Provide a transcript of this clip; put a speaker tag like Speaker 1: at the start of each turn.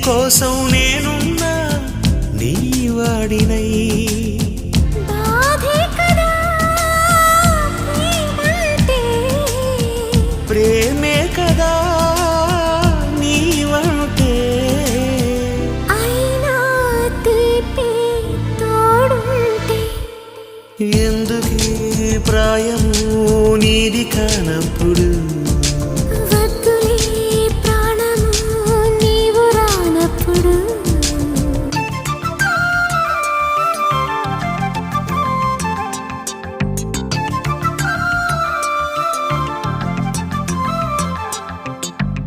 Speaker 1: కోసం నేనున్నా నీ వాడినై
Speaker 2: బాధే కదా ప్రేమంటే
Speaker 1: ప్రేమే కదా నీవంటే
Speaker 2: అయినా తీపి తోడుంటే
Speaker 1: ఎందుకీ ప్రాయము నీది కానప్పుడు